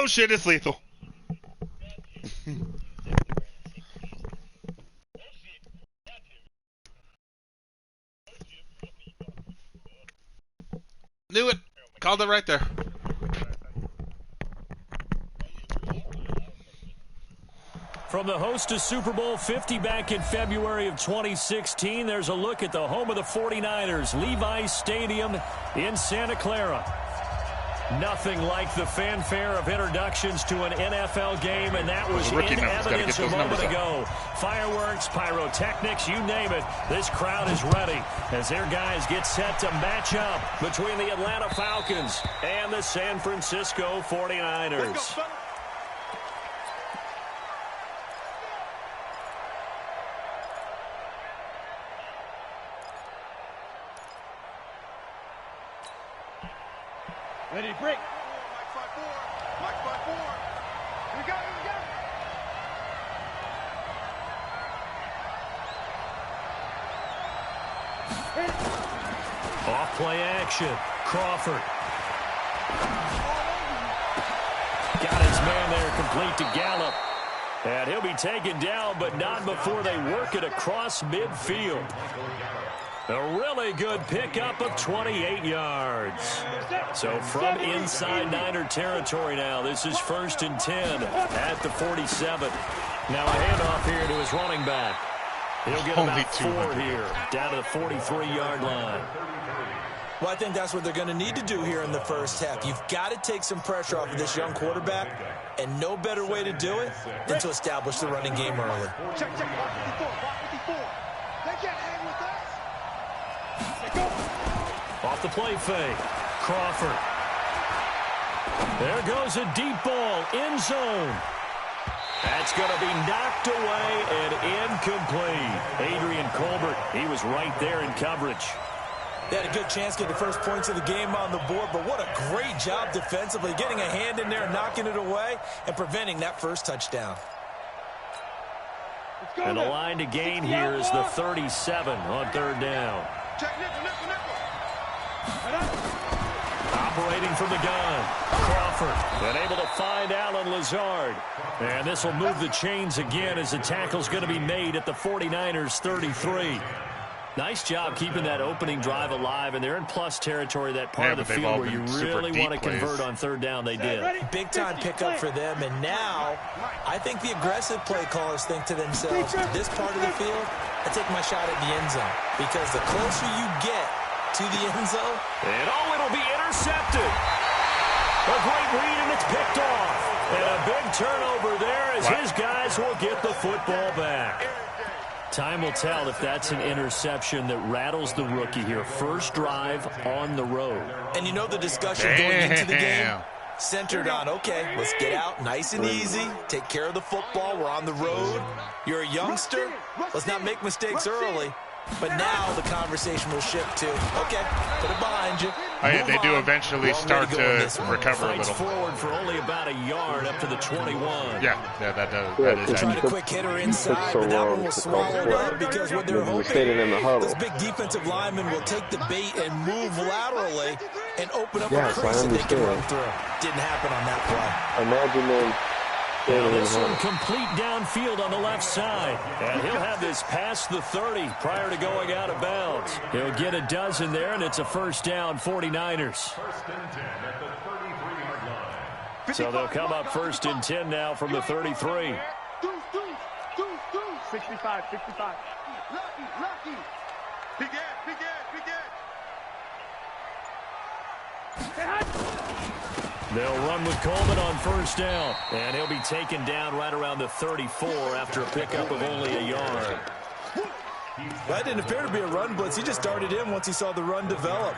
Oh, shit, it's lethal. Knew it. Called it right there. From the host to Super Bowl 50 back in February of 2016, there's a look at the home of the 49ers, Levi's Stadium in Santa Clara. Nothing like the fanfare of introductions to an NFL game, and that was in evidence a moment ago. Fireworks, pyrotechnics, you name it. This crowd is ready as their guys get set to match up between the Atlanta Falcons and the San Francisco 49ers. Ready, break. Mike 5-4. Mike 5-4. Here we go, here we go. Off play action. Crawford. Got his man there complete to Gallup. And he'll be taken down, but not before they work it across midfield. A really good pickup of 28 yards. So from inside Niner territory now, this is 1st and 10 at the 47. Now a handoff here to his running back. He'll get about 4 here, down to the 43-yard line. Well, I think that's what they're going to need to do here in the first half. You've got to take some pressure off of this young quarterback, and no better way to do it than to establish the running game early. Check, check, block 54, block 54. They can't hang with us. Off the play fake. Crawford. There goes a deep ball. End zone. That's going to be knocked away and incomplete. Adrian Colbert, he was right there in coverage. They had a good chance to get the first points of the game on the board, but what a great job defensively, getting a hand in there and knocking it away and preventing that first touchdown. And the line to gain here is the 37 on 3rd down. Operating from the gun, Crawford, and able to find Alan Lazard. And this will move the chains again as the tackle's going to be made at the 49ers 33. Nice job keeping that opening drive alive, and they're in plus territory, that part of the field where you really want to convert on 3rd down. They did. Big-time pickup for them, and now I think the aggressive play callers think to themselves, this part of the field, I take my shot at the end zone, because the closer you get to the end zone. And it'll be intercepted. A great read, and it's picked off. And a big turnover there as his guys will get the football back. Time will tell if that's an interception that rattles the rookie here. First drive on the road. And you know the discussion going into the game? Centered on, okay, let's get out nice and easy. Take care of the football. We're on the road. You're a youngster. Let's not make mistakes early. But now the conversation will shift to, okay, put it behind you. They do eventually start to recover a little. Forward for only about a yard up to the 21. Yeah, that does. That is Tried a quick hitter inside, but that one was swallowed up because what they're hoping, this big defensive lineman will take the bait and move laterally and open up a crease that they can run through. Didn't happen on that play. Imagine them. Now this one complete downfield on the left side. And he'll have this past the 30 prior to going out of bounds. He'll get a dozen there, and it's a first down, 49ers. So they'll come up 1st and 10 now from the 33. 65, 65. Lucky. Big Ed. They'll run with Coleman on 1st down, and he'll be taken down right around the 34 after a pickup of only a yard. That didn't appear to be a run blitz. He just darted in once he saw the run develop.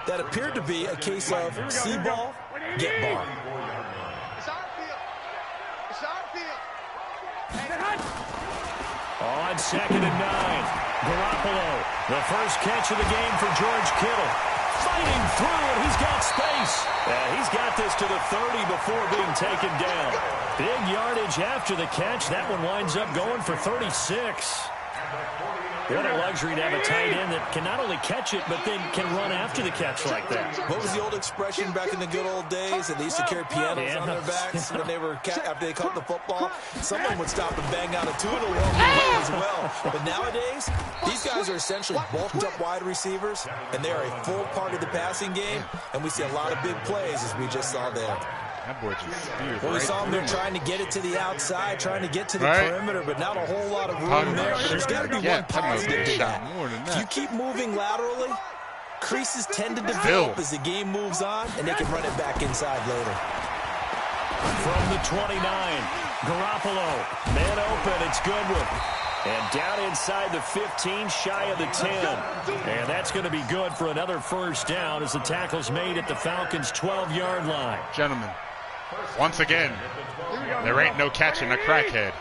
That appeared to be a case of see ball, get ball. It's our field. On 2nd and 9, Garoppolo, the first catch of the game for George Kittle. Fighting through, and he's got space. He's got this to the 30 before being taken down. Big yardage after the catch. That one winds up going for 36. What a luxury to have a tight end that can not only catch it, but then can run after the catch like that. What was the old expression back in the good old days? That they used to carry pianos on their backs when they were after they caught the football. Someone would stop and bang out a tune along the way as well. But nowadays, these guys are essentially bulked up wide receivers, and they're a full part of the passing game. And we see a lot of big plays, as we just saw there. That boy just speared we saw him there trying to get it to the outside, trying to get to the perimeter, but not a whole lot of room there. But there's got to be one positive to that. If you keep moving laterally, creases tend to develop as the game moves on, and they can run it back inside later. From the 29, Garoppolo, man open, it's Goodwin. And down inside the 15, shy of the 10. And that's going to be good for another first down as the tackle's made at the Falcons' 12-yard line. Gentlemen, once again, there ain't no catching a crackhead.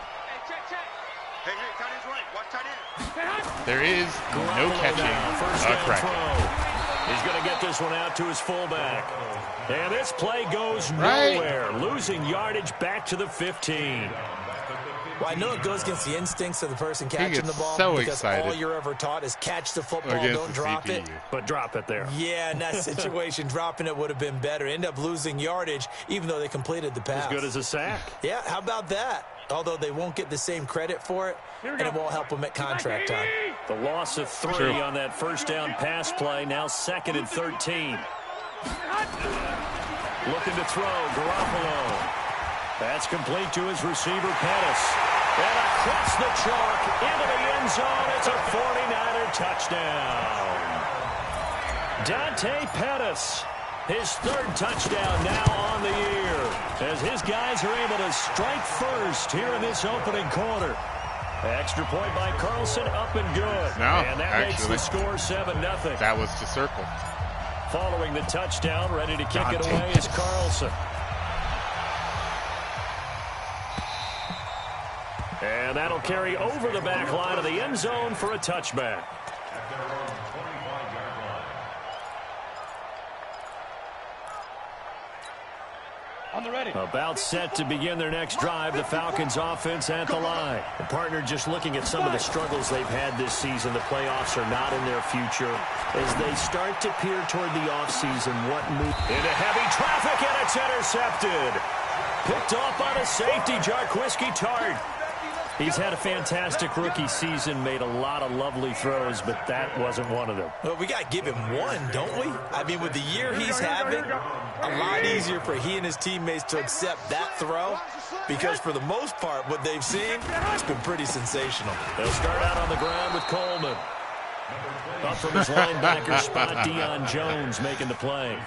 There is no catching a crackhead. He's going to get this one out to his fullback. And this play goes nowhere, losing yardage back to the 15. Well, I know it goes against the instincts of the person catching the ball, so because excited. all you're ever taught is catch the football, don't drop it. But drop it there. Yeah, in that situation, dropping it would have been better. End up losing yardage, even though they completed the pass. As good as a sack. Yeah, how about that? Although they won't get the same credit for it, and it won't help them at contract time. The loss of 3 on that first down pass play, now 2nd and 13. Looking to throw, Garoppolo. That's complete to his receiver, Pettis. And across the chalk, into the end zone, it's a 49er touchdown. Dante Pettis, his 3rd touchdown now on the year, as his guys are able to strike first here in this opening quarter. Extra point by Carlson, up and good. And that makes the score 7-0. That was to circle. Following the touchdown, ready to kick it away is Carlson. And that'll carry over the back line of the end zone for a touchback. On the ready. About set to begin their next drive, the Falcons offense at the line. The partner, just looking at some of the struggles they've had this season, the playoffs are not in their future. As they start to peer toward the offseason, what move? Into heavy traffic, and it's intercepted. Picked off by the safety, Jarquiski Tart. He's had a fantastic rookie season, made a lot of lovely throws, but that wasn't one of them. Well, we got to give him one, don't we? I mean, with the year he's having, a lot easier for he and his teammates to accept that throw, because for the most part, what they've seen, it's been pretty sensational. They'll start out on the ground with Coleman. Up from his linebacker spot, Deion Jones making the play.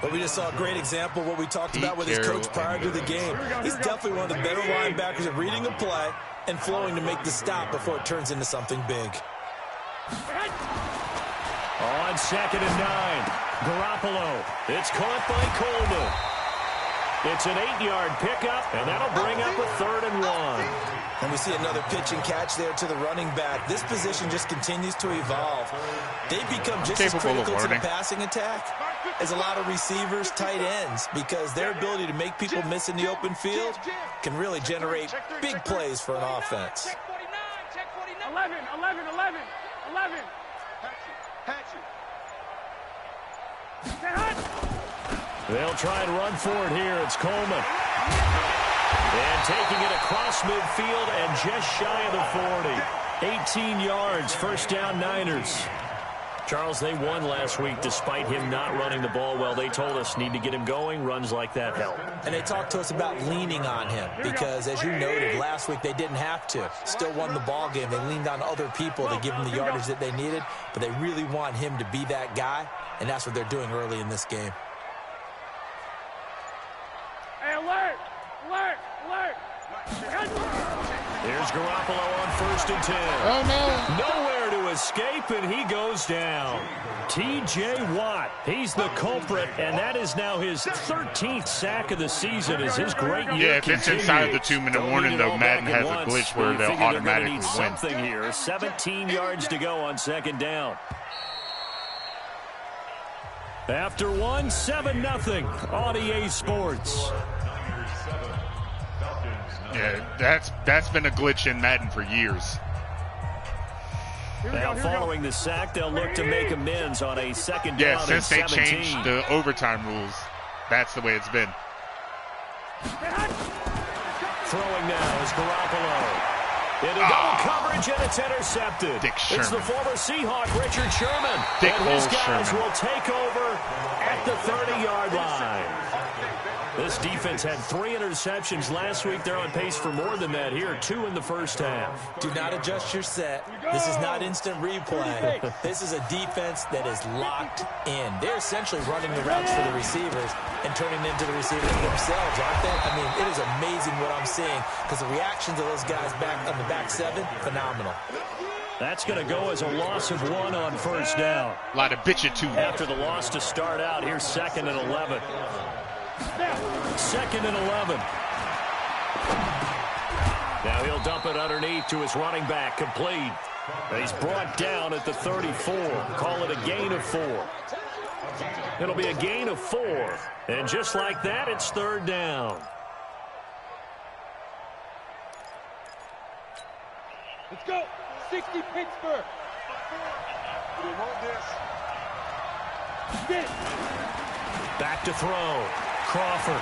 But we just saw a great example of what we talked about with his coach prior to the game. He's definitely one of the better linebackers at reading a play and flowing to make the stop before it turns into something big. On 2nd and 9, Garoppolo. It's caught by Coleman. It's an 8-yard pickup, and that'll bring up a 3rd and 1. And we see another pitch and catch there to the running back. This position just continues to evolve. They've become just as critical to the passing attack as a lot of receivers, tight ends, because their ability to make people miss in the open field can really generate big plays for an offense. 11. They'll try and run for it here. It's Coleman. And taking it across midfield and just shy of the 40. 18 yards, first down Niners. Charles, they won last week despite him not running the ball well. They told us need to get him going. Runs like that help. And they talked to us about leaning on him because, as you noted, last week they didn't have to. Still won the ball game. They leaned on other people to give them the yardage that they needed, but they really want him to be that guy, and that's what they're doing early in this game. Hey, alert! Here's Garoppolo on 1st and 10. Oh, no. Nowhere to escape, and he goes down. T.J. Watt, he's the culprit, and that is now his 13th sack of the season as his great year Yeah, if it's inside the 2-minute warning, though, Madden has a glitch where they'll automatically win. Something here. 17 yards to go on 2nd down. After 1, 7-0 on EA Sports. Yeah, that's been a glitch in Madden for years. Now, following the sack, they'll look to make amends on a second down. Yeah, since they 17. changed the overtime rules, that's the way it's been. Throwing now is Garoppolo. Into double coverage, and it's intercepted. It's the former Seahawk, Richard Sherman. And his guys will take over at the 30-yard line. This defense had 3 interceptions last week. They're on pace for more than that here, 2 in the first half. Do not adjust your set. This is not instant replay. This is a defense that is locked in. They're essentially running the routes for the receivers and turning them into the receivers themselves, aren't they? I mean, it is amazing what I'm seeing because the reactions of those guys back on the back 7, phenomenal. That's going to go as a loss of 1 on first down. A lot of bitchin' too. After the loss to start out, here's 2nd and 11. 2nd and 11. Now he'll dump it underneath to his running back, complete. He's brought down at the 34. Call it a gain of 4. It'll be a gain of 4. And just like that, it's 3rd down. Let's go. 60 Pittsburgh. We want this. Back to throw. Crawford.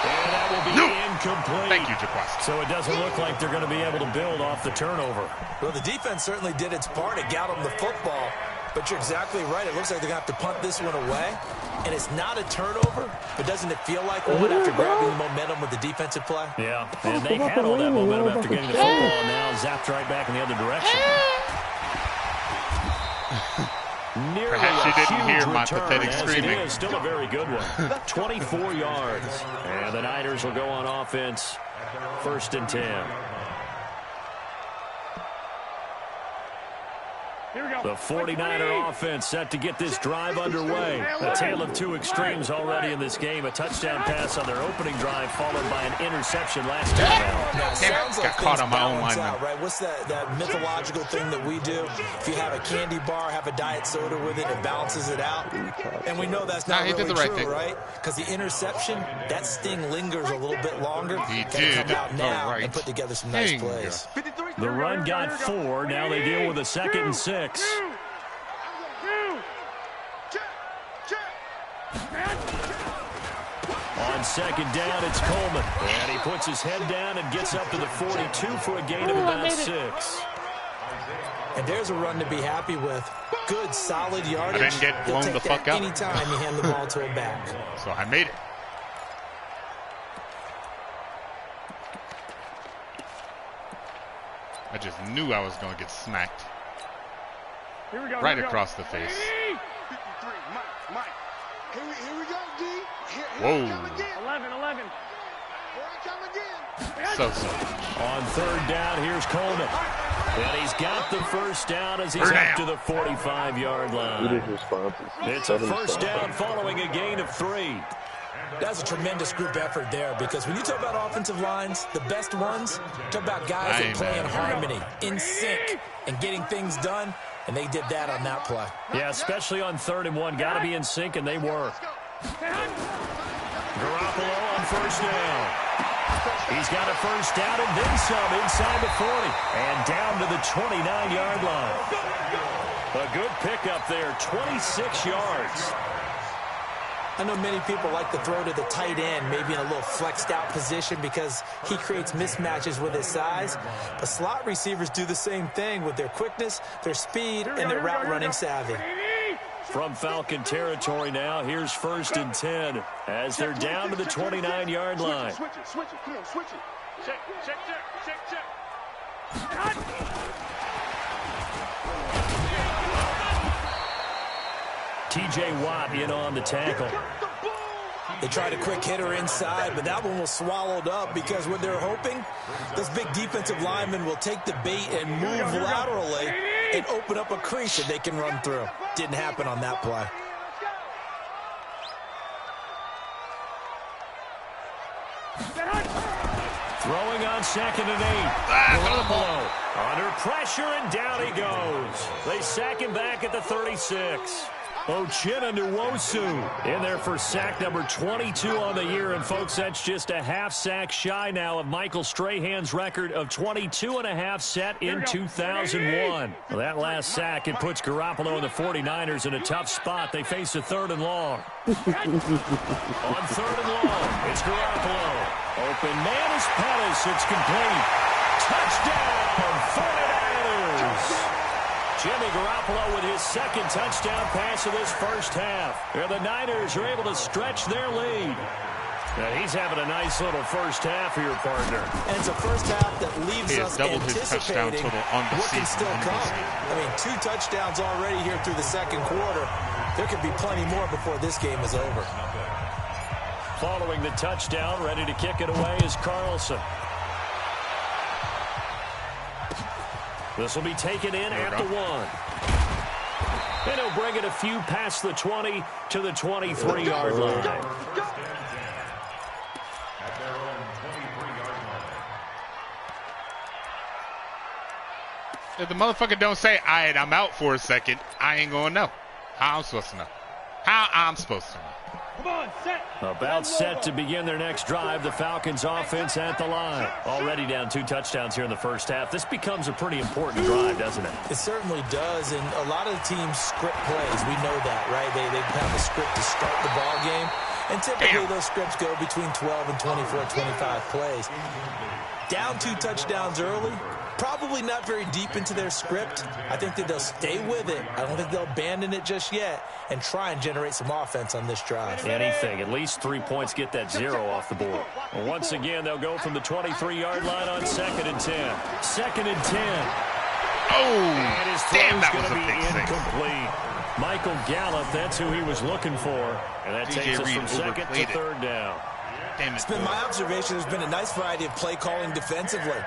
And that will be incomplete. Thank you, Jaquan. So it doesn't look like they're going to be able to build off the turnover. Well, the defense certainly did its part. It got them the football. But you're exactly right. It looks like they're going to have to punt this one away. And it's not a turnover, but doesn't it feel like one after grabbing the momentum with the defensive play? Yeah, and they had all that momentum after getting the football, and now zapped right back in the other direction. Perhaps you didn't hear my pathetic screaming. It is still a very good one. 24 yards. And the Niners will go on offense. 1st and 10. The 49er offense set to get this drive underway. A tale of 2 extremes already in this game. A touchdown pass on their opening drive, followed by an interception last time out. Now, it sounds like got caught on my own line. Right? What's that mythological thing that we do? If you have a candy bar, have a diet soda with it, it balances it out. And we know that's not really true, right? Because the interception, that sting lingers a little bit longer. He Gotta did. come out now and put together some nice plays. The run got 4. Now they deal with a 2nd and 6. On 2nd down, it's Coleman. And he puts his head down and gets up to the 42 for a gain of about 6. And there's a run to be happy with. Good, solid yardage. I didn't get blown the fuck up. Anytime you hand the ball to him back. So I made it. I just knew I was going to get smacked. Here we go. Right across the face. 53, Mike. Here we go, D. Whoa. 11. Here I come again. So. On 3rd down, here's Coleman. And he's got the 1st down as he's up to the 45-yard line. It's a 1st down following a gain of 3. That's a tremendous group effort there because when you talk about offensive lines, the best ones, talk about guys that play in harmony, in sync, and getting things done, and they did that on that play. Yeah, especially on 3rd and 1. Got to be in sync, and they were. Garoppolo on 1st down. He's got a 1st down and then some inside the 40. And down to the 29-yard line. A good pickup there, 26 yards. I know many people like to throw to the tight end, maybe in a little flexed out position because he creates mismatches with his size. But slot receivers do the same thing with their quickness, their speed, and their route running savvy. From Falcon territory now, here's 1st and 10 as they're down to the 29-yard line. Switch it. Come on, switch it. Check. T.J. Watt in on the tackle. They tried a quick hitter inside, but that one was swallowed up because what they're hoping, those big defensive linemen will take the bait and move laterally and open up a crease that they can run through. Didn't happen on that play. Throwing on 2nd and 8. Garoppolo under pressure, and down he goes. They sack him back at the 36. Wk17 in there for sack number 22 on the year. And, folks, that's just a half sack shy now of Michael Strahan's record of 22 and a half set in 2001. Well, that last sack, it puts Garoppolo and the 49ers in a tough spot. They face a 3rd and long. On 3rd and long, it's Garoppolo. Open man is Pettis. It's complete. Touchdown, 49ers. Jimmy Garoppolo with his 2nd touchdown pass of this first half. And the Niners are able to stretch their lead. Now he's having a nice little first half here, partner. And it's a first half that leaves us doubled his touchdown anticipating total on the what can season. still come. I mean, 2 touchdowns already here through the 2nd quarter. There could be plenty more before this game is over. Following the touchdown, ready to kick it away is Carlson. This will be taken in at the 1. And he'll bring it a few past the 20 to the 23-yard line. If the motherfucker don't say, all right, I'm out for a second, I ain't going to know. How I'm supposed to know? How I'm supposed to know? Come on, set. About set to begin their next drive. The Falcons offense at the line. Already down 2 touchdowns here in the first half. This becomes a pretty important drive, doesn't it? It certainly does, and a lot of the teams script plays. We know that, right? They have a script to start the ball game, and typically those scripts go between 12 and 24, 25 plays. Down 2 touchdowns early, probably not very deep into their script. I think that they'll stay with it. I don't think they'll abandon it just yet and try and generate some offense on this drive. Anything. At least 3 points, get that 0 off the board. Well, once again, they'll go from the 23-yard line on 2nd and 10. 2nd and 10. Oh, and his damn, that was going a to be big incomplete. Michael Gallup, that's who he was looking for. And that takes us from 2nd to 3rd down. Damn it. It's been my observation there's been a nice variety of play calling defensively.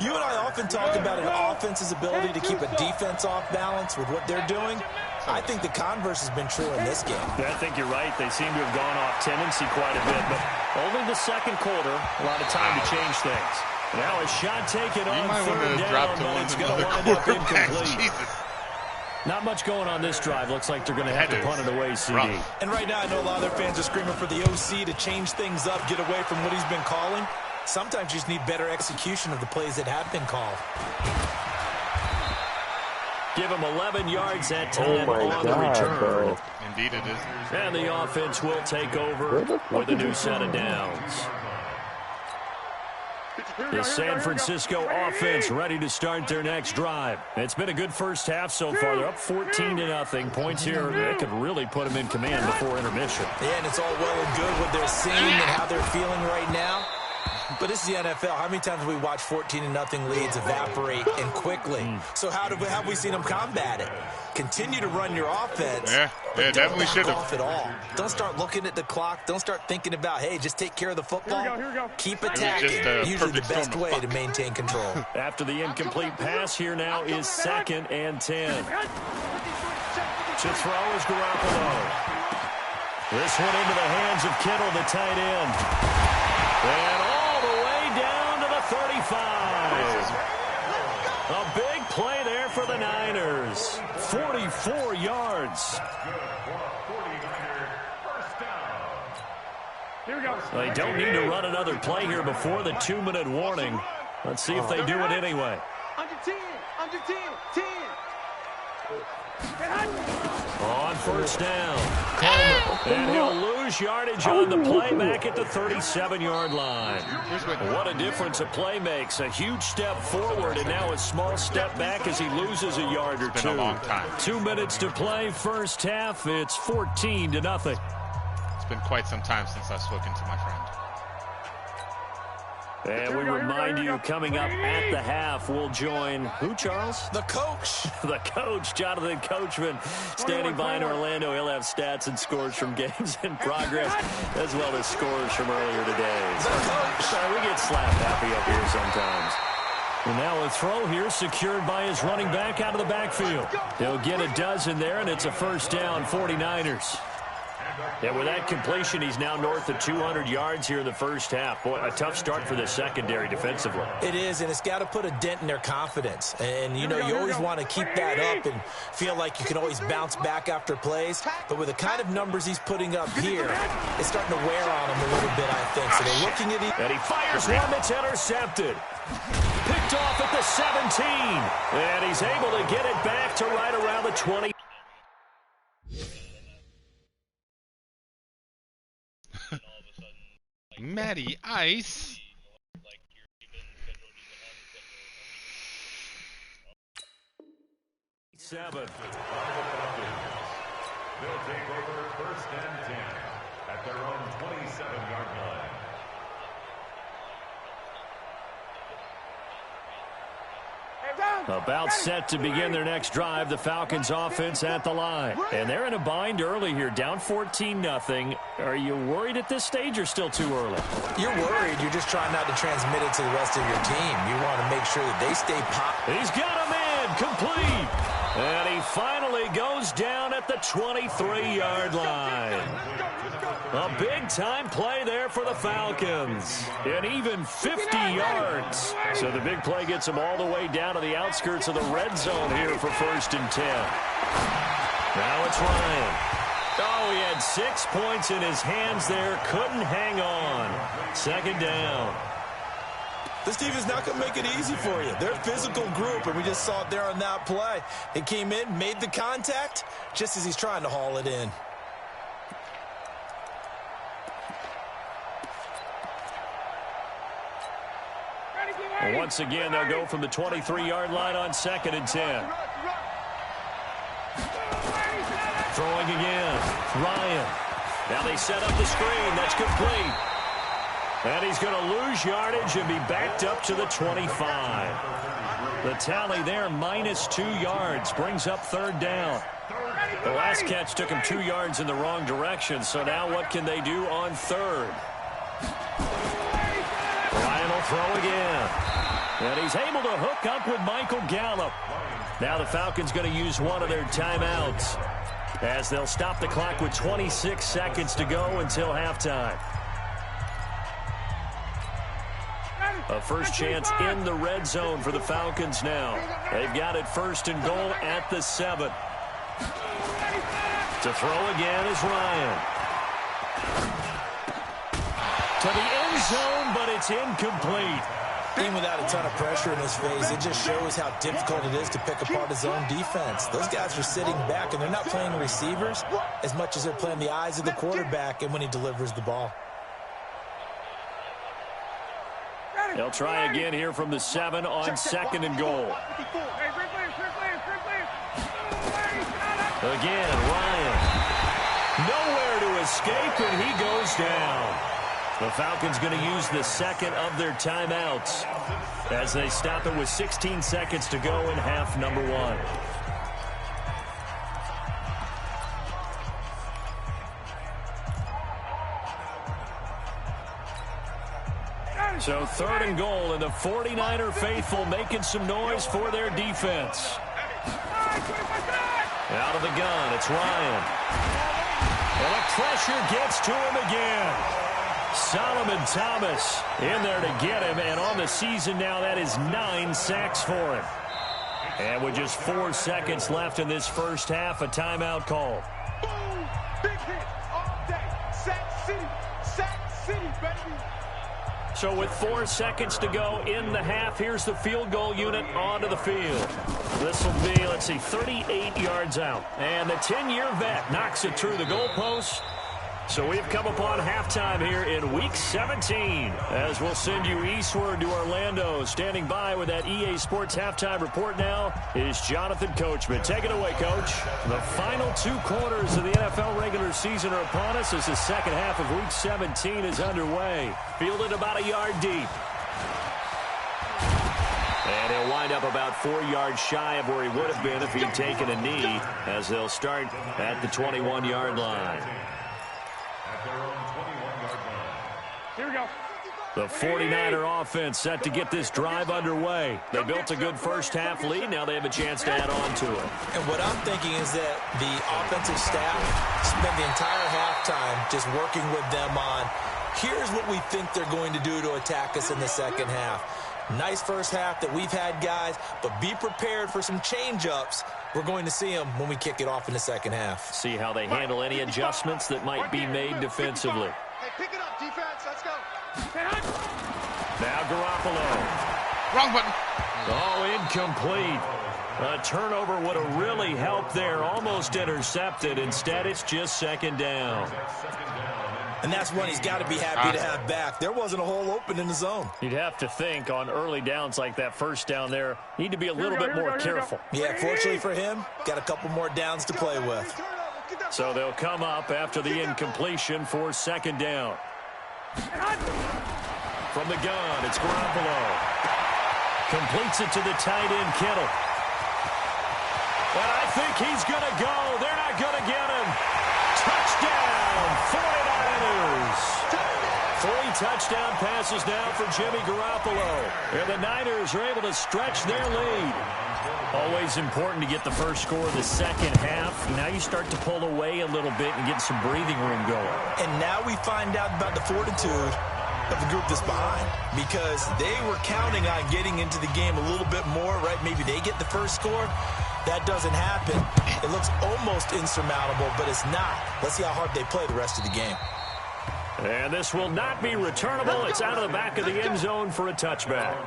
You and I often talk about an offense's ability to keep a defense off balance with what they're doing. I think the converse has been true in this game. I think you're right. They seem to have gone off tendency quite a bit, but only the 2nd quarter, a lot of time to change things. Now a shot taken on 3rd down, but it's going to wind up incomplete. Not much going on this drive. Looks like they're going to have to punt it away, CD. And right now I know a lot of their fans are screaming for the OC to change things up, get away from what he's been calling. Sometimes you just need better execution of the plays that have been called. Give him 11 yards that time on the return. Bro. Indeed it is. And the offense will take over with a new set of downs. The San Francisco offense ready to start their next drive. It's been a good first half so far. They're up 14-0. Points here, they could really put them in command before intermission. Yeah, and it's all well and good what they're seeing and how they're feeling right now. But this is the NFL. How many times have we watched 14-0 leads evaporate and quickly? So how have we seen them combat it? Continue to run your offense. Yeah, definitely should have. Off at all. Don't start looking at the clock. Don't start thinking about, hey, just take care of the football. Here we go. Keep attacking. Usually the best way to maintain control. After the incomplete pass, here now is 2nd and 10. To throw is Garoppolo. This one into the hands of Kittle, the tight end. And all the way down to the 35. A big play there for the Niners. 44 yards. Here we go. They don't need to run another play here before the 2-minute warning. Let's see if they do it anyway. Under 10. Under 10. 10. On 1st down. Coleman. And he'll lose yardage on the play back at the 37-yard line. What a difference a play makes. A huge step forward and now a small step back as he loses a yard or 2. It's been a long time. 2 minutes to play first half. It's 14-0. It's been quite some time since I've spoken to my friend. And we remind you, coming up at the half, we'll join who, Charles? The coach. The coach, Jonathan Coachman, standing by in Orlando. He'll have stats and scores from games in progress, as well as scores from earlier today. Sorry, we get slap happy up here sometimes. And now a throw here secured by his running back out of the backfield. He'll get a dozen there, and it's a 1st down, 49ers. And with that completion, he's now north of 200 yards here in the first half. Boy, a tough start for the secondary defensively. It is, and it's got to put a dent in their confidence. And, you know, you always want to keep that up and feel like you can always bounce back after plays. But with the kind of numbers he's putting up here, it's starting to wear on him a little bit, I think. So they're looking at it. And he fires one that's intercepted. Picked off at the 17. And he's able to get it back to right around the 20. Matty Ice. Seven. They'll take over 1st and 10 at their own 27-yard line. About set to begin their next drive, the Falcons offense at the line. And they're in a bind early here, down 14-0. Are you worried at this stage or still too early? You're worried. You're just trying not to transmit it to the rest of your team. You want to make sure that they stay He's got a man, complete. And he finally goes down at the 23-yard line. A big-time play there for the Falcons. And even 50 yards. So the big play gets them all the way down to the outskirts of the red zone here for 1st and 10. Now it's Ryan. Oh, he had 6 points in his hands there. Couldn't hang on. 2nd down. This team is not going to make it easy for you. They're a physical group, and we just saw it there on that play. He came in, made the contact, just as he's trying to haul it in. And once again, they'll go from the 23-yard line on 2nd and 10. Throwing again. Ryan. Now they set up the screen. That's complete. And he's going to lose yardage and be backed up to the 25. The tally there, -2 yards, brings up 3rd down. The last catch took him 2 yards in the wrong direction, so now what can they do on 3rd? Ryan will throw again. And he's able to hook up with Michael Gallup. Now the Falcons going to use one of their timeouts as they'll stop the clock with 26 seconds to go until halftime. A first chance in the red zone for the Falcons now. They've got it 1st and goal at the 7. To throw again is Ryan. To the end zone, but it's incomplete. Even without a ton of pressure in his face, it just shows how difficult it is to pick apart his own defense. Those guys are sitting back, and they're not playing receivers as much as they're playing the eyes of the quarterback and when he delivers the ball. They'll try again here from the 7 on 2nd and goal. Again, Ryan. Nowhere to escape, and he goes down. The Falcons going to use the 2nd of their timeouts as they stop it with 16 seconds to go in half number 1. So 3rd and goal, and the 49er faithful making some noise for their defense. Out of the gun, it's Ryan. And the pressure gets to him again. Solomon Thomas in there to get him, and on the season now, that is 9 sacks for him. And with just 4 seconds left in this first half, a timeout call. Boom! Big hit all day. Sack City, baby. So with 4 seconds to go in the half, here's the field goal unit onto the field. This will be, 38 yards out. And the 10-year vet knocks it through the goalpost. So we've come upon halftime here in Week 17 as we'll send you eastward to Orlando. Standing by with that EA Sports halftime report now is Jonathan Coachman. Take it away, Coach. The final 2 quarters of the NFL regular season are upon us as the second half of Week 17 is underway. Fielded about a yard deep. And he'll wind up about 4 yards shy of where he would have been if he'd taken a knee as they'll start at the 21-yard line. Here we go. The 49er offense set to get this drive underway. They built a good first-half lead. Now they have a chance to add on to it. And what I'm thinking is that the offensive staff spent the entire halftime just working with them on, here's what we think they're going to do to attack us in the second half. Nice first half that we've had, guys, but be prepared for some change-ups. We're going to see them when we kick it off in the second half. See how they handle any adjustments that might be made defensively. Hey, pick it up, defense. Let's go. Now Garoppolo. Wrong button. Oh, incomplete. A turnover would have really helped there. Almost intercepted. Instead, it's just second down. And that's one he's got to be happy to have back. There wasn't a hole open in the zone. You'd have to think on early downs like that first down there, need to be a little bit more careful. Yeah, fortunately for him, got a couple more downs to play with. So they'll come up after the incompletion for second down. From the gun, it's Garoppolo. Completes it to the tight end, Kittle. And I think he's going to go. They're not going to get him. Touchdown, 49ers. 3 touchdown passes now for Jimmy Garoppolo. And the Niners are able to stretch their lead. Always important to get the first score of the second half. Now you start to pull away a little bit and get some breathing room going. And now we find out about the fortitude of the group that's behind, because they were counting on getting into the game a little bit more, right? Maybe they get the first score. That doesn't happen. It looks almost insurmountable, but it's not. Let's see how hard they play the rest of the game. And this will not be returnable. It's out of the back of the end zone for a touchback.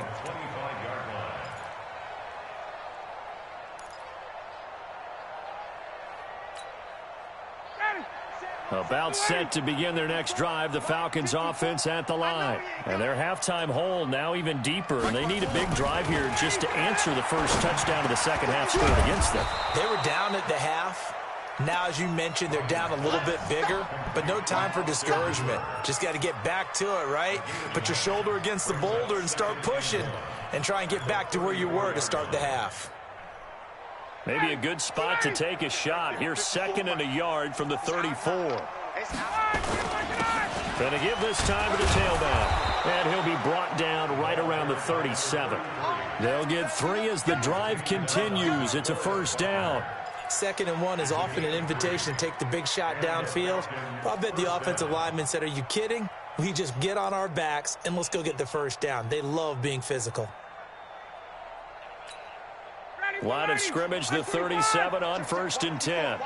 About set to begin their next drive, the Falcons offense at the line. And their halftime hole now even deeper. And they need a big drive here just to answer the first touchdown of the second half scored against them. They were down at the half. Now, as you mentioned, they're down a little bit bigger, but no time for discouragement. Just got to get back to it, right? Put your shoulder against the boulder and start pushing and try and get back to where you were to start the half. Maybe a good spot to take a shot. Here's 2nd and a yard from the 34. Going to give this time to the tailback. And he'll be brought down right around the 37. They'll get 3 as the drive continues. It's a first down. 2nd and 1 is often an invitation to take the big shot downfield. But I bet the offensive lineman said, are you kidding? We just get on our backs and let's go get the first down. They love being physical. Line of scrimmage, the 37 on 1st and 10.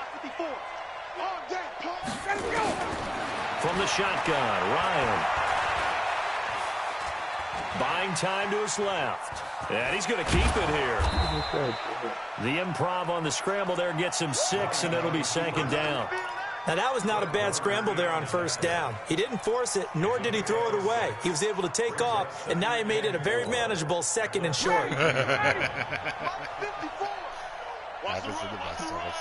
From the shotgun, Ryan. Buying time to his left. And he's going to keep it here. The improv on the scramble there gets him 6, and it'll be 2nd down. Now, that was not a bad scramble there on 1st down. He didn't force it, nor did he throw it away. He was able to take off, and now he made it a very manageable 2nd and short. Happens to the best of us.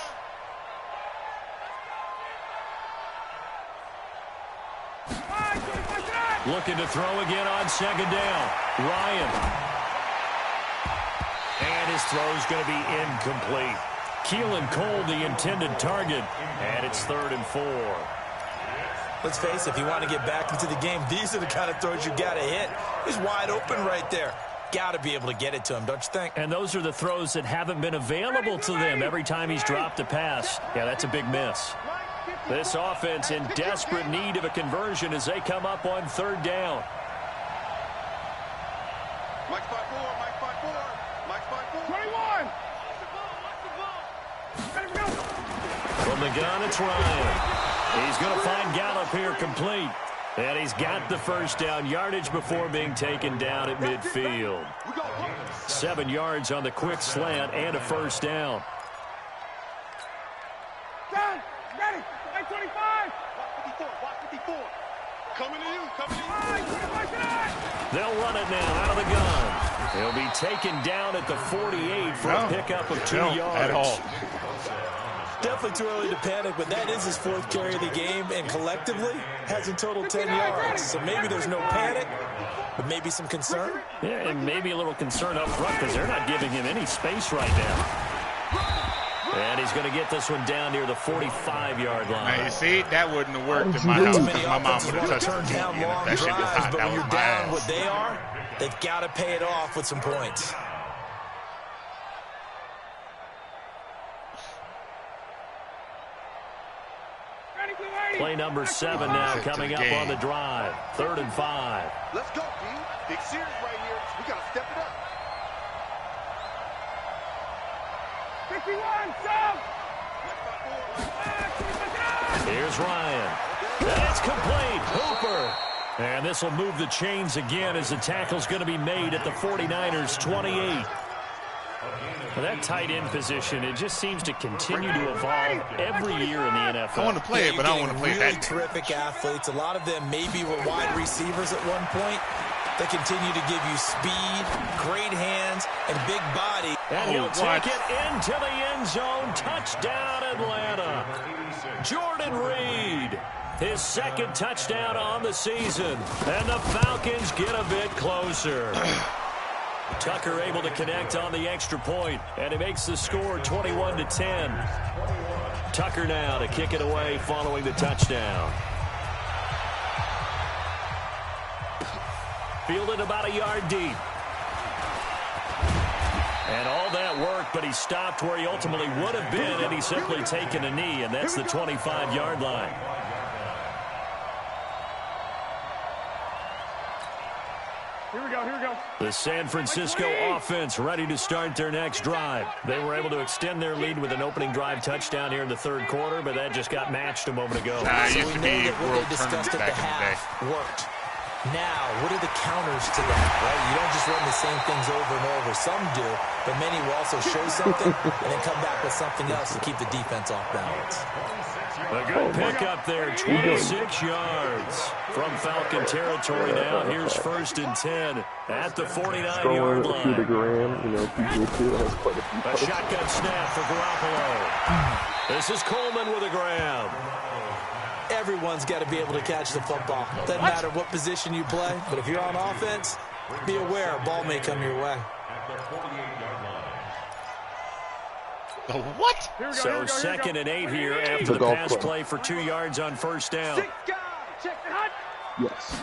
Looking to throw again on 2nd down. Ryan. And his throw's going to be incomplete. Keelan Cole, the intended target. And it's 3rd and 4. Let's face it, if you want to get back into the game, these are the kind of throws you got to hit. He's wide open right there. Got to be able to get it to him, don't you think? And those are the throws that haven't been available to them every time he's dropped a pass. Yeah, that's a big miss. This offense in desperate need of a conversion as they come up on 3rd down. Mike 5-4, Mike 5-4, Mike 5-4. 21. From the gun, it's Ryan. He's going to find Gallup here complete. And he's got the first down, yardage before being taken down at midfield. 7 yards on the quick slant and a first down. Down, ready, 25. Watch 54. Coming to you, They'll run it now out of the gun. He'll be taken down at the 48 for a pickup of 2 yards. At all. Definitely too early to panic, but that is his 4th carry of the game, and collectively has in total 10 yards. So maybe there's no panic, but maybe some concern. Yeah, and maybe a little concern up front because they're not giving him any space right now. And he's going to get this one down near the 45-yard line. Now, you see, that wouldn't have worked in my house because my mom would have touched the TV, and if that shit was hot, that was my ass. What they are, they've got to pay it off with some points. Play number 7 now coming up on the drive. 3rd and 5. Let's go, D. Big series right here. We got to step it up. 51, Sam! Here's Ryan. And it's complete. Hooper. And this will move the chains again as the tackle's going to be made at the 49ers' 28. For that tight end position, it just seems to continue to evolve every year in the NFL. I want to play it, but I don't want to play really that. Terrific athletes. A lot of them maybe were wide receivers at one point. They continue to give you speed, great hands, and big body. And he'll take it into the end zone. Touchdown, Atlanta. Jordan Reed, his 2nd touchdown on the season. And the Falcons get a bit closer. Tucker able to connect on the extra point, and he makes the score 21-10. Tucker now to kick it away following the touchdown. Fielded about a yard deep. And all that work, but he stopped where he ultimately would have been, and he's simply taken a knee, and that's the 25-yard line. Here we go, here we go. The San Francisco offense ready to start their next drive. They were able to extend their lead with an opening drive touchdown here in the 3rd quarter, but that just got matched a moment ago. It used to be world tournaments back in the day. Worked. Now, what are the counters to that, right? You don't just run the same things over and over. Some do, but many will also show something and then come back with something else to keep the defense off balance. A good pickup there, 26 yards from Falcon territory now. Here's 1st and 10 at the 49-yard line. A shotgun snap for Garoppolo. This is Coleman with a grab. Everyone's got to be able to catch the football. Doesn't matter what position you play, but if you're on offense, be aware a ball may come your way. What? So 2nd and 8 here after the pass play for 2 yards on 1st down. Check the hut. Yes.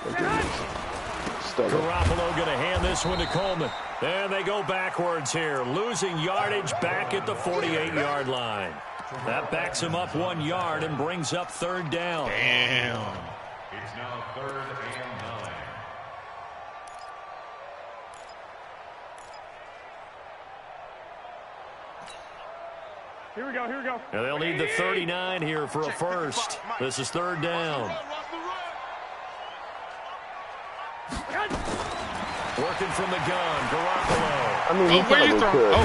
Garoppolo going to hand this one to Coleman. And they go backwards here, losing yardage back at the 48-yard line. That backs him up 1 yard and brings up 3rd down. Damn. It's now 3rd and 9. Here we go, here we go. And they'll need the 39 here for a first. This is 3rd down. Working from the gun, Garoppolo. I mean, Oh, where you throwing? Oh,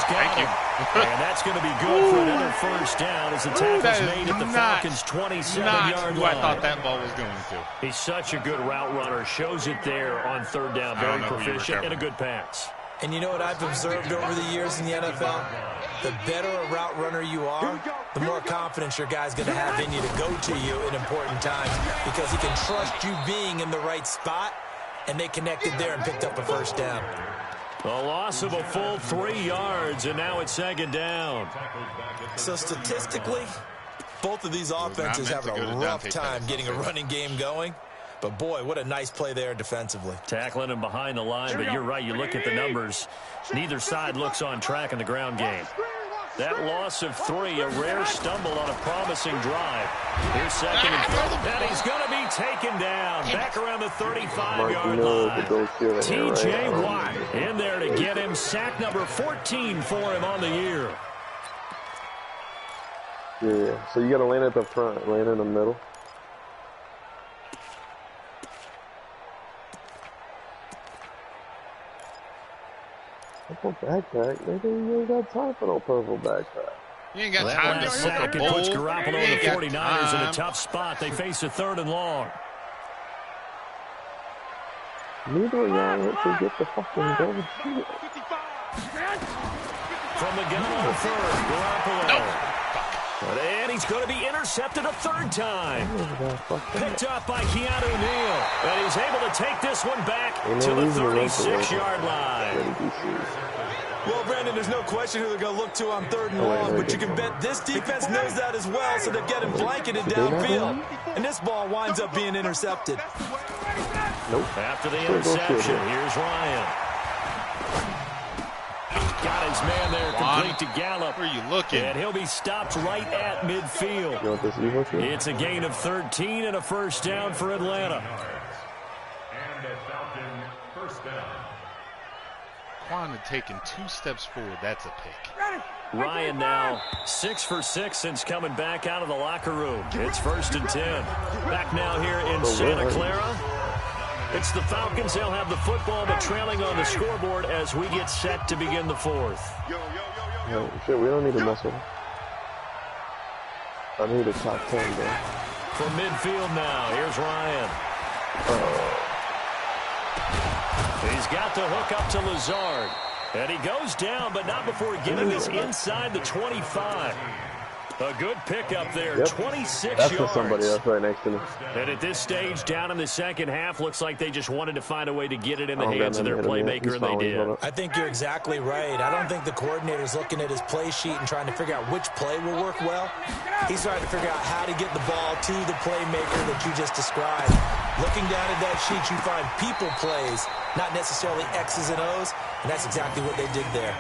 Thank you. And that's going to be good for another first down as the tackle's made at the Falcons' 27-yard line. I thought that ball was going to. He's such a good route runner. Shows it there on 3rd down. Very proficient and a good pass. And you know what I've observed over the years in the NFL? The better a route runner you are, the more confidence your guy's going to have in you to go to you in important times because he can trust you being in the right spot, and they connected there and picked up a first down. A loss of a full 3 yards, and now it's 2nd down. So statistically, both of these offenses having a rough time getting a running game going. But, boy, what a nice play there defensively. Tackling him behind the line, but you're right. You look at the numbers. Neither side looks on track in the ground game. That loss of 3, a rare stumble on a promising drive. Here's 2nd and 3. And he's going to be taken down. Back around the 35-yard line. T.J. Watt in there to get him. Sack number 14 for him on the year. Yeah, so you got to land at the front, land in the middle. Purple backpack? Nigga, you ain't got time for no purple backpack. You ain't got time to sack. book It a bowl. puts Garoppolo and the 49ers in a tough spot. They face a 3rd and long. Neither of y'all went to get the fucking goal. From the gun on 3rd, Garoppolo. Nope. And he's going to be intercepted a 3rd time. Picked up by Keanu Neal. And he's able to take this one back to the 36-yard line. Well, Brandon, And there's no question who they're going to look to on 3rd and long, but you can bet this defense knows that as well, so they're getting blanketed downfield. And this ball winds up being intercepted. Nope. After the interception, here's Ryan. Got his man there, complete to Gallup. Where are you looking? And he'll be stopped right at midfield. You want this evil shit? It's a gain of 13 and a first down for Atlanta. And a Falcon first down. Quan had taken 2 steps forward. That's a pick. Ryan now 6 for 6 since coming back out of the locker room. It's 1st and 10. Back now here in Santa Clara. It's the Falcons. They'll have the football, but trailing on the scoreboard as we get set to begin the 4th. No, shit, we don't need to mess with him. I need a top 10, bro. From midfield now, here's Ryan. He's got the hook up to Lazard. And he goes down, but not before getting this inside the 25. A good pickup there, Yep. 26 That's yards. for somebody else right next to me. And at this stage, down in the second half, looks like they just wanted to find a way to get it in the hands of their playmaker, and they did. I think you're exactly right. I don't think the coordinator's looking at his play sheet and trying to figure out which play will work well. He's trying to figure out how to get the ball to the playmaker that you just described. Looking down at that sheet, you find people plays, not necessarily X's and O's, and that's exactly what they did there.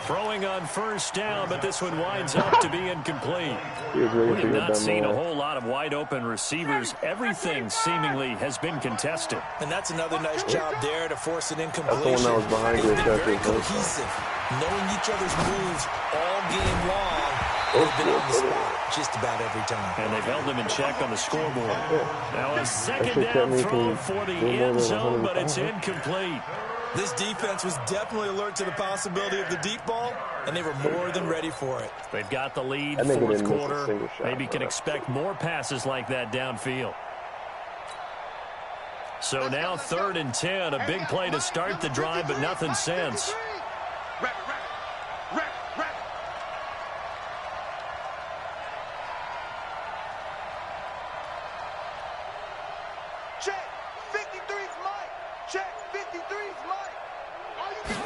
Throwing on first down, but this one winds up to be incomplete. We have not seen a whole lot of wide-open receivers. Everything seemingly has been contested. And that's another nice job there to force an incompletion. That's the one that was behind you. They've been very cohesive, knowing each other's moves all game long. They've been on the spot just about every time. And they've held them in check on the scoreboard. Now a second down throw for the end zone, but it's incomplete. This defense was definitely alert to the possibility of the deep ball, and they were more than ready for it. They've got the lead, 4th quarter. Maybe can expect more passes like that downfield. So now 3rd and 10, a big play to start the drive, but nothing since. Check, 53's Mike. Check, 53's Mike. Are you getting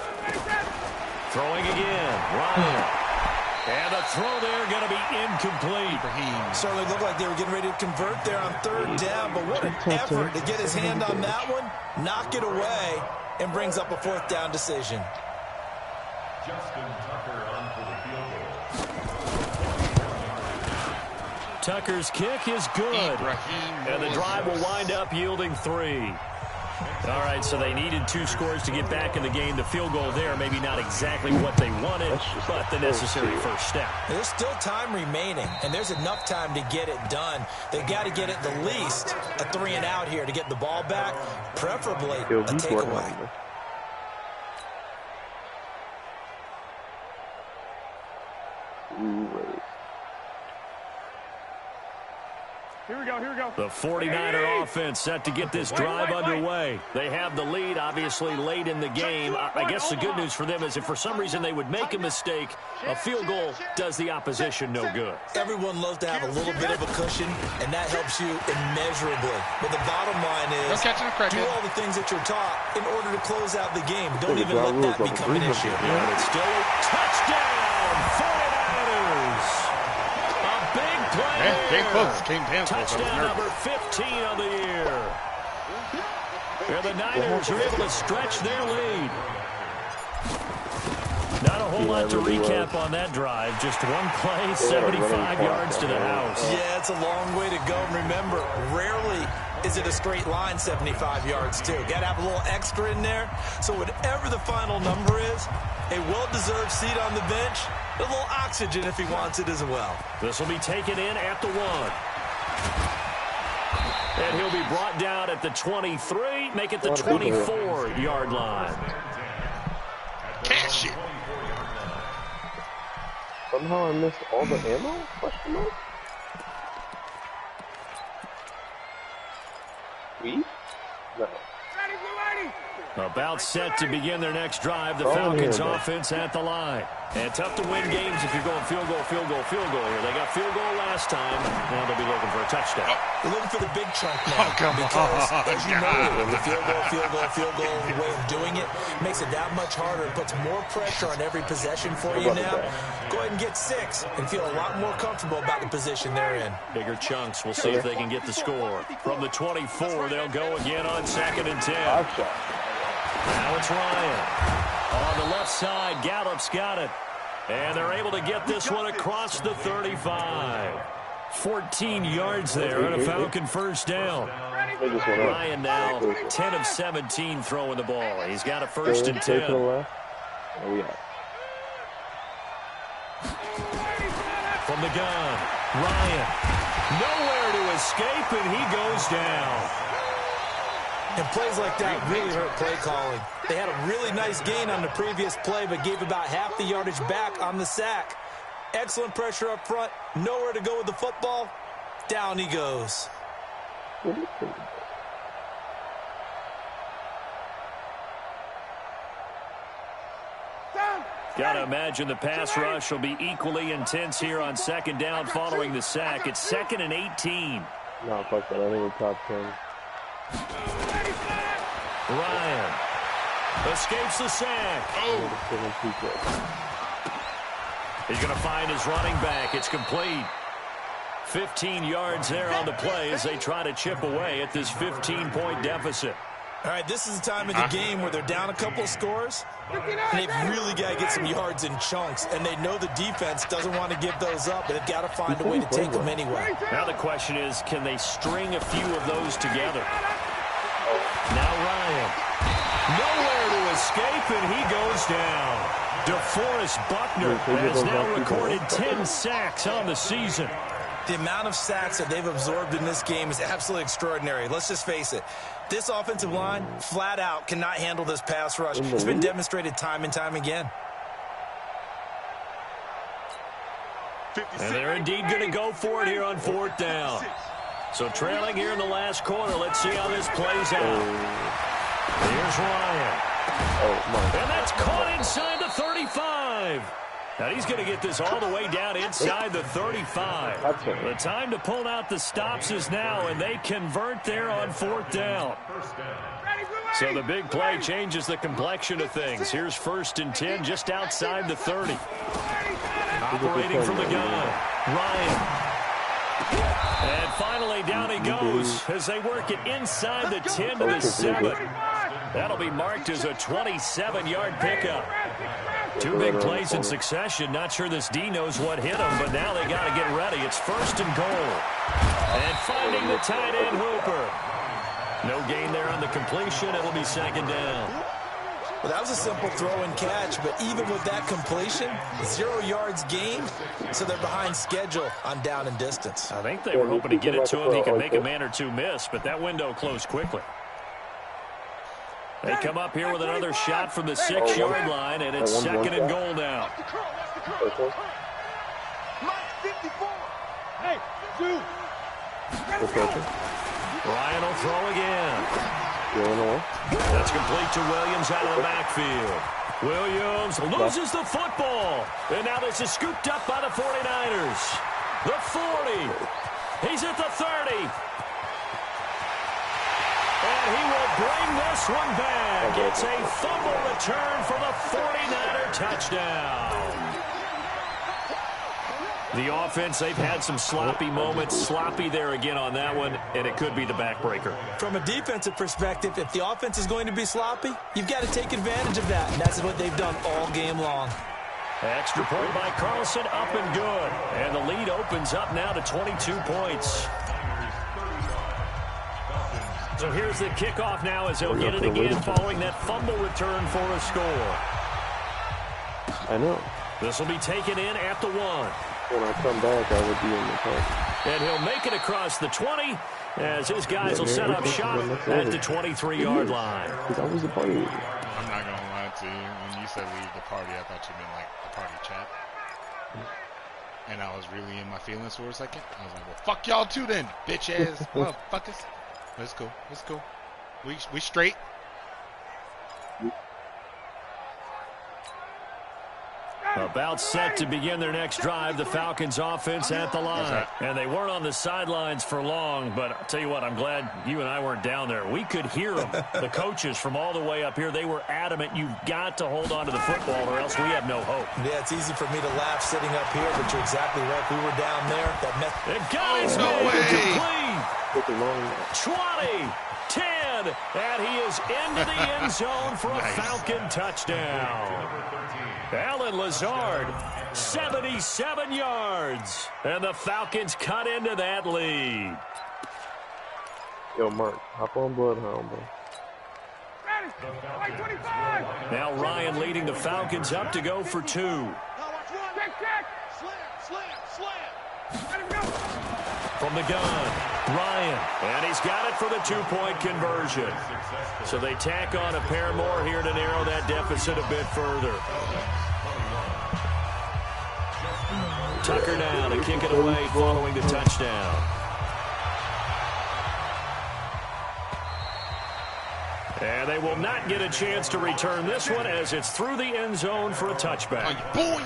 Throwing again, Ryan. And the throw there going to be incomplete. Certainly looked like they were getting ready to convert there on 3rd down, but what an effort to get his hand on that one, knock it away, and brings up a 4th down decision. Justin Tucker on for the field goal. Tucker's kick is good. And the drive will wind up yielding 3. All right, so they needed 2 scores to get back in the game. The field goal there, maybe not exactly what they wanted, but the necessary first step. There's still time remaining, and there's enough time to get it done. They've got to get at the least a 3 and out here to get the ball back, preferably a takeaway. Here we go, here we go. The 49er offense set to get this drive underway. They have the lead, obviously, late in the game. I guess the good news for them is if for some reason they would make a mistake, a field goal does the opposition no good. Everyone loves to have a little bit of a cushion, and that helps you immeasurably. But the bottom line is do all the things that you're taught in order to close out the game. Don't even let that become an issue. And it's still a touchdown, 49ers. Big play. Came close. Came down. Touchdown number 15 on the year. And the Niners are able to stretch their lead. Not a whole lot to recap on that drive. Just one play, 75 yards to the house. Yeah, it's a long way to go. Remember, rarely is it a straight line 75 yards, too. Got to have a little extra in there. So whatever the final number is, a well-deserved seat on the bench, a little oxygen if he wants it as well. This will be taken in at the 1. And he'll be brought down at the 23, make it the 24-yard line. Cash it. Somehow I missed all the ammo? Question mark? We? No. Ready, About set to begin their next drive. The Falcons offense at the line. And tough to win games if you're going field goal, field goal, field goal here. They got field goal last time. Now they'll be looking for a touchdown. They're looking for the big chunk now. Because, as you know, the field goal way of doing it makes it that much harder. It puts more pressure on every possession for you now. Go ahead and get 6 and feel a lot more comfortable about the position they're in. Bigger chunks. We'll see if they can get the score. From the 24, they'll go again on 2nd and 10. Now it's Ryan. On the left side, Gallup's got it. And they're able to get this one across the 35. 14 yards there and a Falcon first down. Ryan now 10 of 17 throwing the ball. He's got a 1st and 10. From the gun, Ryan. Nowhere to escape, and he goes down. And plays like that really hurt play calling. They had a really nice gain on the previous play, but gave about half the yardage back on the sack. Excellent pressure up front. Nowhere to go with the football. Down he goes. Got to imagine the pass rush will be equally intense here on 2nd down following the sack. It's 2nd and 18. No, fuck that. I think it's top 10. Ryan escapes the sack. He's going to find his running back. It's complete. 15 yards there on the play as they try to chip away at this 15-point deficit. All right, this is the time of the game where they're down a couple of scores, and they've really got to get some yards in chunks, and they know the defense doesn't want to give those up, but they've got to find a way to take them anyway. Now the question is, can they string a few of those together? Now Ryan. Nowhere to escape, and he goes down. DeForest Buckner has now recorded 10 sacks on the season. The amount of sacks that they've absorbed in this game is absolutely extraordinary. Let's just face it. This offensive line, flat out, cannot handle this pass rush. It's been demonstrated time and time again. And they're indeed going to go for it here on 4th down. So trailing here in the last quarter. Let's see how this plays out. Here's Ryan. And that's caught inside the 35. Now he's going to get this all the way down inside the 35. The time to pull out the stops is now, and they convert there on 4th down. So the big play changes the complexion of things. Here's 1st and 10 just outside the 30. Operating from the gun, Ryan. And finally down he goes as they work it inside the 10 to the 7. That'll be marked as a 27-yard pickup. 2 big plays in succession. Not sure this D knows what hit him, but now they got to get ready. It's 1st and goal. And finding the tight end Hooper. No gain there on the completion. It'll be 2nd down. Well, that was a simple throw and catch, but even with that completion, 0 yards gained, so they're behind schedule on down and distance. I think they were hoping to get it to him. He could make a man or two miss, but that window closed quickly. They come up here with another shot from the 6-yard line, and it's 2nd and goal now. Ryan will throw again. That's complete to Williams out of the backfield. Williams loses the football. And now this is scooped up by the 49ers. The 40. He's at the 30. And he will bring this one back. It's a fumble return for the 49er touchdown. The offense, they've had some sloppy moments. Sloppy there again on that one, and it could be the backbreaker. From a defensive perspective, if the offense is going to be sloppy, you've got to take advantage of that, and that's what they've done all game long. Extra point by Carlson, up and good. And the lead opens up now to 22 points. So here's the kickoff now as they'll get it again following that fumble return for a score. I know. This will be taken in at the 1. When I come back, I would be in the park. And he'll make it across the 20 as his guys will set up shop at the 23-yard line. That was the party. I'm not going to lie to you. When you said leave the party, I thought you meant like the party chat. And I was really in my feelings for a second. I was like, well, fuck y'all too then, bitch-ass motherfuckers. Let's go. Let's go. We straight. About set to begin their next drive, the Falcons offense at the line. And they weren't on the sidelines for long, but I'll tell you what, I'm glad you and I weren't down there. We could hear them, the coaches from all the way up here. They were adamant, you've got to hold on to the football or else we have no hope. Yeah, it's easy for me to laugh sitting up here, but you're exactly right. We were down there. The guy's no complete. way. 20, 10, and he is into the end zone for a Falcon touchdown. Alan Lazard, 77 yards. And the Falcons cut into that lead. Yo, Mark, hop on Bloodhound, bro. Now Ryan leading the Falcons up to go for 2. From the gun, Ryan, and he's got it for the 2-point conversion. So they tack on a pair more here to narrow that deficit a bit further. Tucker now to kick it away following the touchdown. And they will not get a chance to return this one as it's through the end zone for a touchback. Boy.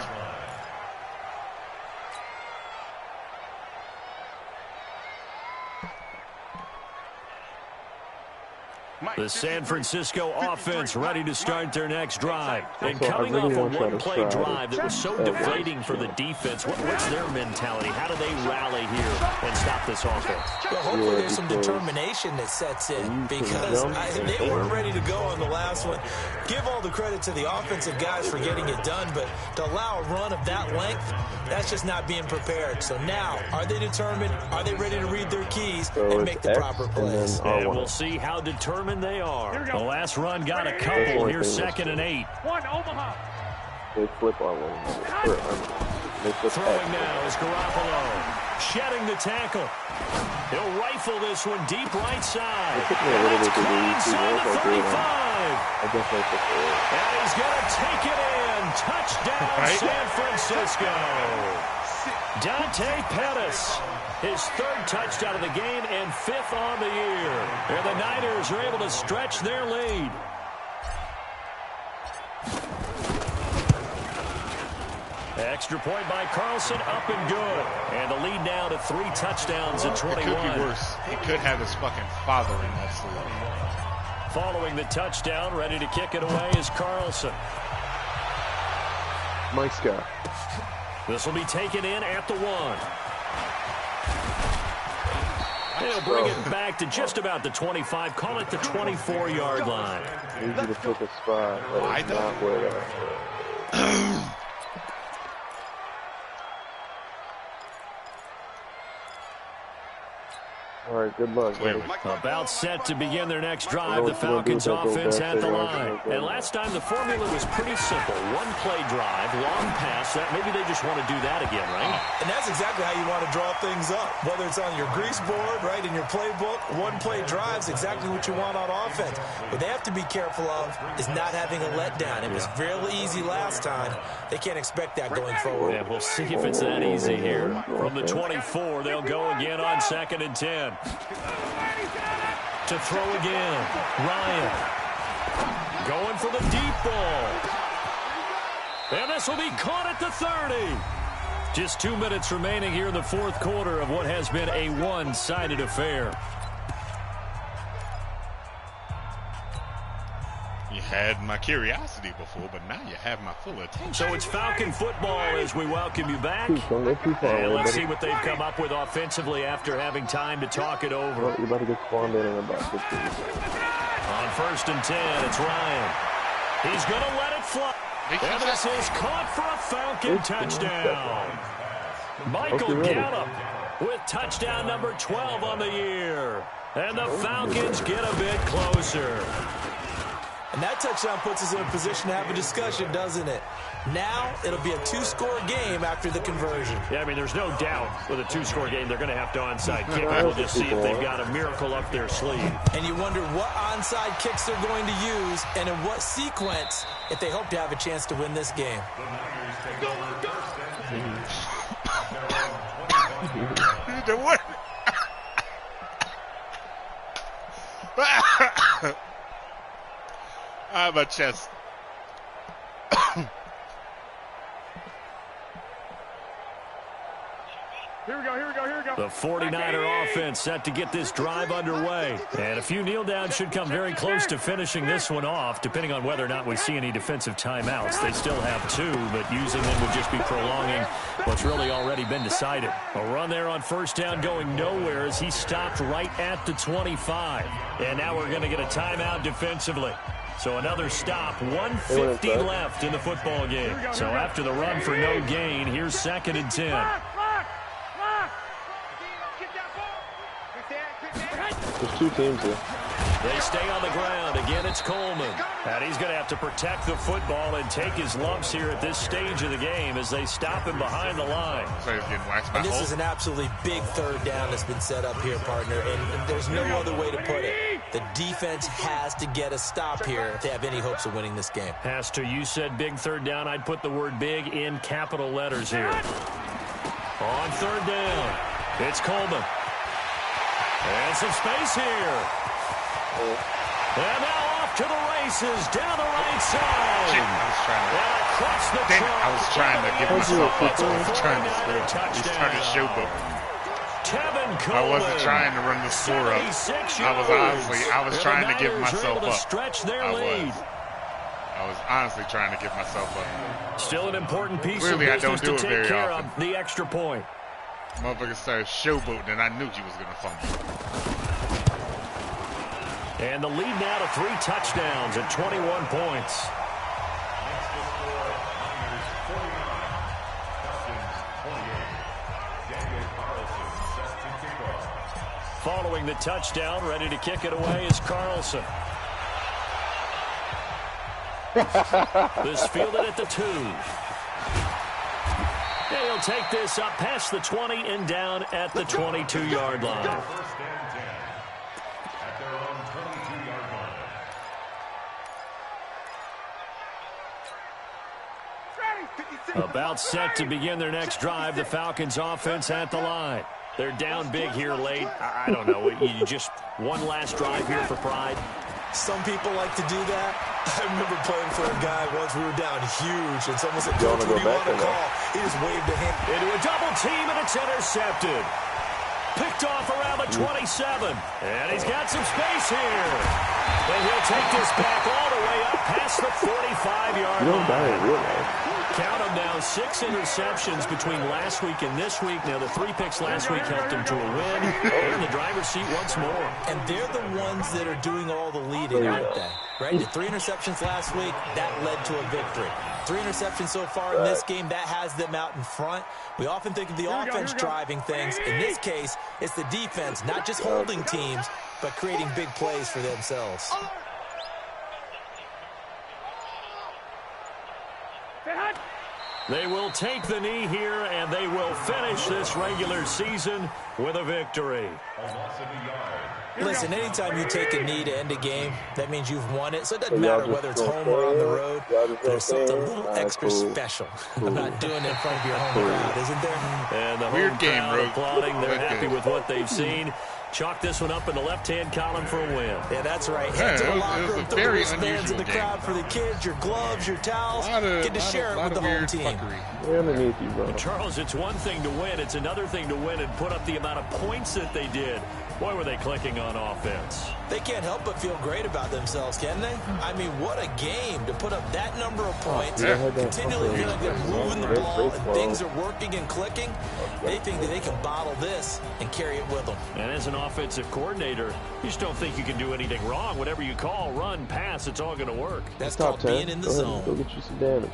The San Francisco offense ready to start their next drive. And coming off a one-play drive that was so deflating for the defense, what's their mentality? How do they rally here and stop this offense? Well, hopefully there's some determination that sets in because they weren't ready to go on the last one. Give all the credit to the offensive guys for getting it done, but to allow a run of that length, that's just not being prepared. So now, are they determined? Are they ready to read their keys and make the proper plays? And we'll see how determined they are. The last run got a couple here, 2nd and 8. One, Omaha. They flip on one. Throwing now is Garoppolo. Shedding the tackle. He'll rifle this one deep right side. And it's caught inside the 35. And he's going to take it in. Touchdown, San Francisco. Dante Pettis. His 3rd touchdown of the game and 5th on the year. And the Niners are able to stretch their lead. Extra point by Carlson, up and good. And the lead now to 3 touchdowns at 21. It could be worse. He could have his fucking father in that sleeve. Following the touchdown, ready to kick it away is Carlson. Mike Scott. This will be taken in at the 1. They'll bring it back to just about the 25. Call it the 24-yard line. Easy to pick a spot. That is not where that. All right, good luck, buddy. About set to begin their next drive. The Falcons offense at the line. And last time the formula was pretty simple. One-play drive, long pass. Maybe they just want to do that again, right? And that's exactly how you want to draw things up. Whether it's on your grease board, right, in your playbook, one-play drive's exactly what you want on offense. What they have to be careful of is not having a letdown. It was real easy last time. They can't expect that going forward. Yeah, we'll see if it's that easy here. From the 24, they'll go again on 2nd and 10. To throw again, Ryan. Going for the deep ball. And this will be caught at the 30. Just 2 minutes remaining here in the 4th quarter of what has been a one-sided affair. You had my curiosity before, but now you have my full attention. So it's Falcon football as we welcome you back. Don't go too far, And let's buddy. see what they've come up with offensively after having time to talk it over. You're about to get spawned in about 15. On 1st and 10, it's Ryan. He's going to let it fly. And this is caught for a Falcon touchdown. Michael Gallup with touchdown number 12 on the year. And the Falcons get a bit closer. And that touchdown puts us in a position to have a discussion, doesn't it? Now, it'll be a 2-score game after the conversion. Yeah, I mean, there's no doubt with a 2-score game, they're going to have to onside kick. We'll just see if they've got a miracle up their sleeve. And you wonder what onside kicks they're going to use and in what sequence if they hope to have a chance to win this game. What? My chest. Here we go, here we go, here we go. The 49er offense set to get this drive underway. And a few kneel downs should come very close to finishing this one off, depending on whether or not we see any defensive timeouts. They still have 2, but using them would just be prolonging what's really already been decided. A run there on first down going nowhere as he stopped right at the 25. And now we're going to get a timeout defensively. So another stop, 150 left in the football game. So after the run for no gain, here's 2nd and 10. There's 2 teams here. They stay on the ground. Again, it's Coleman. And he's going to have to protect the football and take his lumps here at this stage of the game as they stop him behind the line. So he's getting waxed by And this Holt. is an absolutely big 3rd down that's been set up here, partner. And there's no other way to put it. The defense has to get a stop here if they have any hopes of winning this game. Pastor, you said big 3rd down. I'd put the word big in capital letters here. On 3rd down, it's Coleman. And some space here. And now off to the races, down the right side. Shit, I was trying to. And across the Dang, trunk. I was trying to give myself up. I was trying to score. Touchdown. He started showboat. Tevin Coleman. I wasn't trying to run the score up. I was trying to give myself up. Stretch their lead. I was honestly trying to give myself up. Still an important piece Clearly, of business to take very care often. of, the extra point. Motherfucker started showboating, and I knew he was going to fumble. And the lead now to 3 touchdowns at 21 points. Following the touchdown, ready to kick it away is Carlson. This fielded at the 2. And he'll take this up past the 20 and down at the 22-yard line. About set to begin their next drive, the Falcons offense at the line. They're down big here late. I don't know. You just one last drive here for pride. Some people like to do that. I remember playing for a guy once. We were down huge, and someone said, "Coach, what do you want to call?" He just waved a hand. Into a double team, and it's intercepted. Picked off around the 27. And he's got some space here. And he'll take this back all the way up past the 45-yard line. You don't die in real life. Count them down, 6 interceptions between last week and this week. Now, the 3 picks last week helped him to a win. They're in the driver's seat once more. And they're the ones that are doing all the leading, aren't they? Right? The 3 interceptions last week, that led to a victory. 3 interceptions so far in this game, that has them out in front. We often think of the offense driving things. In this case, it's the defense, not just holding teams, but creating big plays for themselves. They will take the knee here, and they will finish this regular season with a victory. Listen, anytime you take a knee to end a game, that means you've won it. So it doesn't matter whether it's home or on the road. There's something a little extra special about doing it in front of your home crowd, isn't there? And the home crowd applauding. They're happy with what they've seen. Chalk this one up in the left-hand column for a win. Yeah, that's right. Head to the locker room, throw your wristbands in the game. crowd for the kids, your gloves, your towels. Get to share it with the home team. We're underneath you, bro. Charles, it's one thing to win. It's another thing to win and put up the amount of points that they did. Boy, were they clicking on offense. They can't help but feel great about themselves, can they? I mean, what a game to put up that number of points. Continually feel like they're moving the ball and things are working and clicking. They think that they can bottle this and carry it with them. And as an offensive coordinator, you just don't think you can do anything wrong. Whatever you call, run, pass, it's all going to work. That's called being in the zone. Go get you some damage.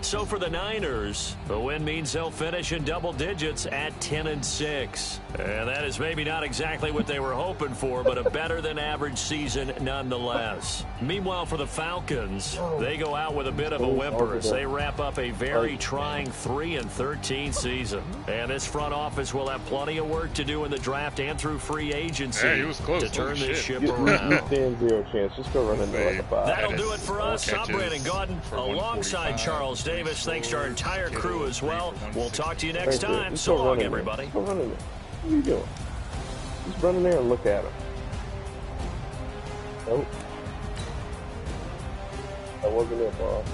So for the Niners, the win means they'll finish in double digits at 10-6. And that is maybe not exactly what they were hoping for, but a better-than-average season nonetheless. Meanwhile, for the Falcons, they go out with a bit of a whimper as they wrap up a very trying 3-13 season. And this front office will have plenty of work to do in the draft and through free agency to turn this ship around. You stand 0 chance. Just go run into like a 5. That'll do it for us. I'm Brandon Gaudin alongside Charles Davis. Thanks to our entire crew as well. We'll talk to you next time. So long, everybody. Go run in there. What are you doing? Just run in there and look at him. Nope. That wasn't it, boss.